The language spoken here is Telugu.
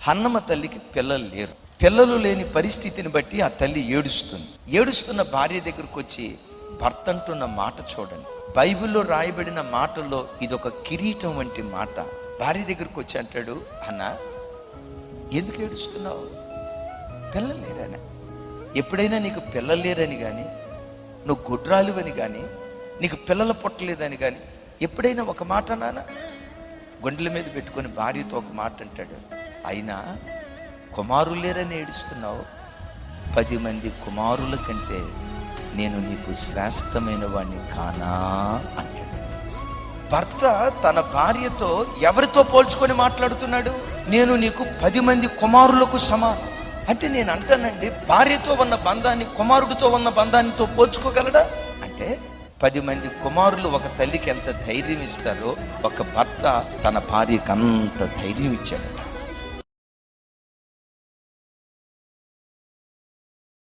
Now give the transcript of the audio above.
హన్నమ్మ తల్లికి పిల్లలు లేరు. పిల్లలు లేని పరిస్థితిని బట్టి ఆ తల్లి ఏడుస్తుంది. ఏడుస్తున్న భార్య దగ్గరకు వచ్చి భర్త అంటున్న మాట చూడండి. బైబిల్లో రాయబడిన మాటల్లో ఇదొక కిరీటం వంటి మాట. భార్య దగ్గరకు వచ్చి అంటాడు, అన్న ఎందుకు ఏడుస్తున్నావు? పిల్లలు లేరని. ఎప్పుడైనా నీకు పిల్లలు లేరని కానీ, నువ్వు గుడ్రాలువని కానీ, నీకు పిల్లలు పుట్టలేదని కానీ ఎప్పుడైనా ఒక మాట నాన్న? గుండెల మీద పెట్టుకొని భార్యతో ఒక మాట అంటాడు, అయినా కుమారులు లేరని ఏడుస్తున్నావు. 10 మంది కుమారుల కంటే నేను నీకు శ్రేష్టమైన వాడిని కానా అంటాడు. భర్త తన భార్యతో ఎవరితో పోల్చుకొని మాట్లాడుతున్నాడు? నేను నీకు 10 మంది కుమారులకు సమానం. అంటే నేను అంటానండి, భార్యతో ఉన్న బంధాన్ని కుమారుడితో ఉన్న బంధానితో పోల్చుకోగలడా? అంటే 10 మంది కుమారులు ఒక తల్లికి ఎంత ధైర్యం ఇస్తారో ఒక భర్త తన భార్యకి అంత ధైర్యం ఇచ్చాడు.